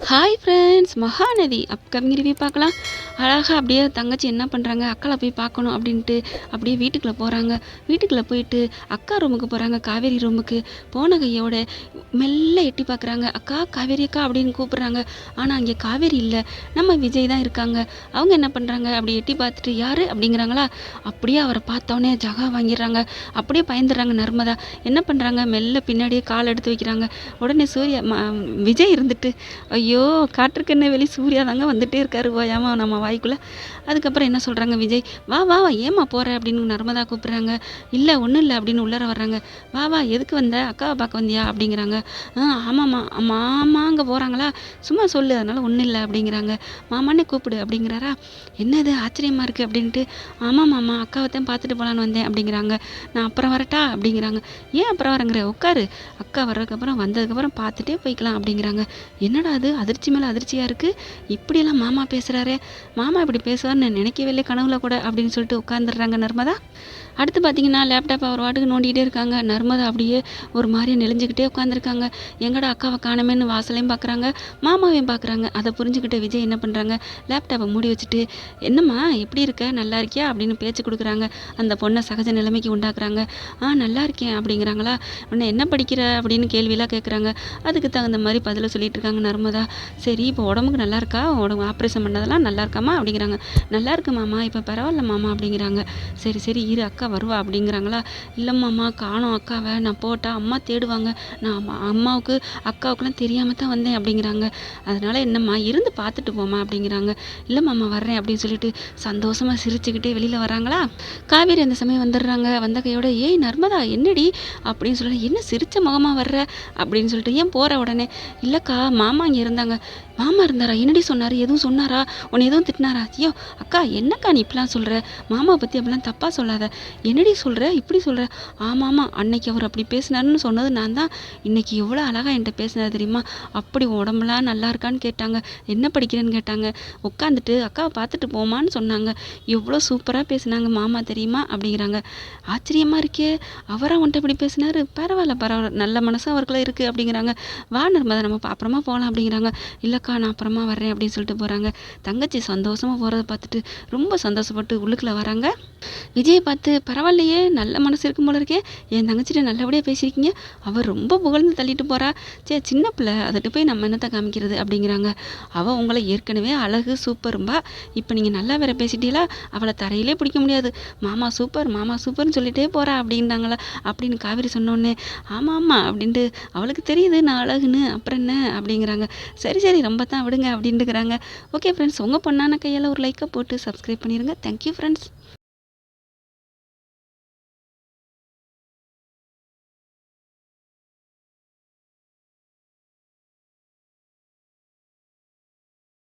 Hi friends, Mahanadi upcoming review பார்க்கலாம். அழகாக அப்படியே தங்கச்சி என்ன பண்ணுறாங்க, அக்காவை போய் பார்க்கணும் அப்படின்ட்டு அப்படியே வீட்டுக்குள்ளே போகிறாங்க. வீட்டுக்குள்ளே போயிட்டு அக்கா ரூமுக்கு போகிறாங்க, காவேரி ரூமுக்கு. போன கையோட மெல்ல எட்டி பார்க்குறாங்க. அக்கா, காவேரி அக்கா அப்படின்னு கூப்பிட்றாங்க. ஆனால் அங்கே காவேரி இல்லை, நம்ம விஜய் தான் இருக்காங்க. அவங்க என்ன பண்ணுறாங்க, அப்படி எட்டி பார்த்துட்டு யார் அப்படிங்கிறாங்களா. அப்படியே அவரை பார்த்தோன்னே ஜகா வாங்கிடுறாங்க. அப்படியே பயந்துடுறாங்க. நர்மதா என்ன பண்ணுறாங்க, மெல்ல பின்னாடியே கால் எடுத்து வைக்கிறாங்க. உடனே சூர்யா விஜய் இருந்துட்டு, ஐயோ காற்றுக்கண்ணே வெளி சூர்யா தாங்க வந்துட்டே இருக்காரு ஓயாம நம்ம வாய்க்குள்ளே. அதுக்கப்புறம் என்ன சொல்கிறாங்க, விஜய் வா வா வா, ஏமா போகிற அப்படின்னு நர்மதா கூப்பிட்றாங்க. இல்லை ஒன்றும் இல்லை அப்படின்னு உள்ளர வர்றாங்க. வா வா, எதுக்கு வந்த, அக்காவை பார்க்க வந்தியா அப்படிங்கிறாங்க. ஆமாம்மா, மாமா அங்கே போகிறாங்களா, சும்மா சொல்லு, அதனால் ஒன்றும் இல்லை அப்படிங்கிறாங்க. மாமானே கூப்பிடு அப்படிங்கிறாரா. என்னது ஆச்சரியமாக இருக்குது அப்படின்ட்டு. ஆமாம் மாமா, அக்காவை தான் பார்த்துட்டு போகலான்னு வந்தேன் அப்படிங்கிறாங்க. நான் அப்புறம் வரட்டா அப்படிங்கிறாங்க. ஏன் அப்புறம் வரங்கிற, உட்காரு, அக்கா வர்றதுக்கப்புறம் வந்ததுக்கப்புறம் பார்த்துட்டே போய்க்கலாம் அப்படிங்கிறாங்க. என்னடா அது, அதிர்ச்சி மேலே அதிர்ச்சியாக இருக்குது, இப்படியெல்லாம் மாமா பேசுகிறாரே, மாமா இப்படி பேசுவார்னு நினைக்கவே இல்லை கனவுல கூட அப்படின்னு சொல்லிட்டு உட்காந்துடுறாங்க நர்மதா. அடுத்து பார்த்தீங்கன்னா லேப்டாப் அவர் வாட்டுக்கு நோண்டிகிட்டே இருக்காங்க. நர்மதா அப்படியே ஒரு மாதிரியே நெளிஞ்சுக்கிட்டே உட்காந்துருக்காங்க. எங்கடா அக்காவை காணமேன்னு வாசலையும் பார்க்குறாங்க, மாமாவையும் பார்க்குறாங்க. அதை புரிஞ்சுக்கிட்ட விஜய் என்ன பண்ணுறாங்க, லேப்டாப்பை மூடி வச்சுட்டு, என்னம்மா எப்படி இருக்க, நல்லா இருக்கியா அப்படின்னு பேச்சு கொடுக்குறாங்க. அந்த பொண்ணை சகஜ நிலைமைக்கு உண்டாக்குறாங்க. நல்லா இருக்கேன் அப்படிங்கிறாங்களா. உன்னை என்ன படிக்கிற அப்படின்னு கேள்வியெல்லாம் கேட்குறாங்க. அதுக்கு தகுந்த மாதிரி பதிலை சொல்லிட்டு இருக்காங்க நர்மதா. சரி, இப்போ உடம்புக்கு நல்லா இருக்கா, உடம்பு ஆப்ரேஷன் பண்ணதெல்லாம் நல்லா இருக்காமா அப்படிங்கிறாங்க. நல்லா இருக்கு மாமா, இப்போ பரவாயில்ல மாமா அப்படிங்கிறாங்க. சரி சரி இரு, அக்கா வருவா அப்படிங்கிறாங்களா. இல்லைம்மாம்மா, காணோம் அக்காவை, நான் போட்டால் அம்மா தேடுவாங்க, நான் அம்மாவுக்கு அக்காவுக்குலாம் தெரியாமல் தான் வந்தேன் அப்படிங்கிறாங்க. அதனால் என்னம்மா இருந்து பார்த்துட்டு போமா அப்படிங்கிறாங்க. இல்லைம்மாம்மா வர்றேன் அப்படின்னு சொல்லிட்டு சந்தோஷமாக சிரிச்சுக்கிட்டே வெளியில் வராங்களா. காவேரி அந்த சமயம் வந்துடுறாங்க. வந்த கையோட, ஏய் நர்மதா என்னடி அப்படின்னு சொல்லி, என்ன சிரிச்ச முகமாக வர்ற அப்படின்னு சொல்லிட்டு, ஏன் போகிற உடனே. இல்லைக்கா, மாமா இங்கே இருந்தாங்க. மாமா இருந்தாரா, என்னடி சொன்னார், எதுவும் சொன்னாரா, உன்னை எதுவும் திட்டினாரா. ஐயோ அக்கா, என்னக்கா நீ இப்படிலாம் சொல்கிற, மாமா பற்றி அப்படிலாம் தப்பாக சொல்லாத, என்னடி சொல்கிற, இப்படி சொல்கிற. ஆமாம், அன்னைக்கு அவர் அப்படி பேசினாருன்னு சொன்னது நான் தான். இன்னைக்கு எவ்வளோ அழகாக என்கிட்ட பேசினார் தெரியுமா, அப்படி உடம்புலாம் நல்லா இருக்கான்னு கேட்டாங்க, என்ன படிக்கிறேன்னு கேட்டாங்க, உட்காந்துட்டு அக்காவை பார்த்துட்டு போமான்னு சொன்னாங்க, எவ்வளோ சூப்பராக பேசினாங்க மாமா தெரியுமா அப்படிங்கிறாங்க. ஆச்சரியமாக இருக்கே, அவராக உன்ட்ட இப்படி பேசினாரு, பரவாயில்ல பரவாயில்ல, நல்ல மனசும் அவருக்குள்ள இருக்குது அப்படிங்கிறாங்க. வா நர்மதா, நம்ம அப்புறமா போகலாம் அப்படிங்கிறாங்க. இல்லைக்கா, நான் அப்புறமா வர்றேன் அப்படின்னு சொல்லிட்டு போகிறாங்க. தங்கச்சி சந்தோஷமாக போகிறத பார்த்துட்டு ரொம்ப சந்தோஷப்பட்டு உள்ளுக்குள்ளே வராங்க. விஜயை பார்த்து, பரவாயில்லையே, நல்ல மனசு இருக்கும் போல இருக்கே, என் தங்கச்சிட்ட நல்லபடியாக பேசியிருக்கீங்க, அவர் ரொம்ப புகழ்ந்து தள்ளிட்டு போகிறா, சே சின்ன பிள்ளை, அதுட்டு போய் நம்ம என்னத்தை காமிக்கிறது அப்படிங்கிறாங்க. அவள் உங்களை ஏற்கனவே அழகு சூப்பரும்பா, இப்போ நீங்கள் நல்லா வேற பேசிட்டீங்களா, அவளை தரையிலே பிடிக்க முடியாது, மாமா சூப்பர் மாமா சூப்பர்னு சொல்லிட்டே போகிறா அப்படின்னாங்களா அப்படின்னு காவேரி சொன்னோன்னே, ஆமாம் ஆமாம் அப்படின்ட்டு, அவளுக்கு தெரியுது நான் அழகுன்னு, அப்புறம் என்ன அப்படிங்கிறாங்க. சரி சரி ரொம்ப தான் விடுங்க அப்படின்ட்டுக்கிறாங்க. ஓகே ஃப்ரெண்ட்ஸ், உங்கள் பொண்ணான கையால் ஒரு லைக்கை போட்டு சப்ஸ்கிரைப் பண்ணிடுங்க. Thank you friends.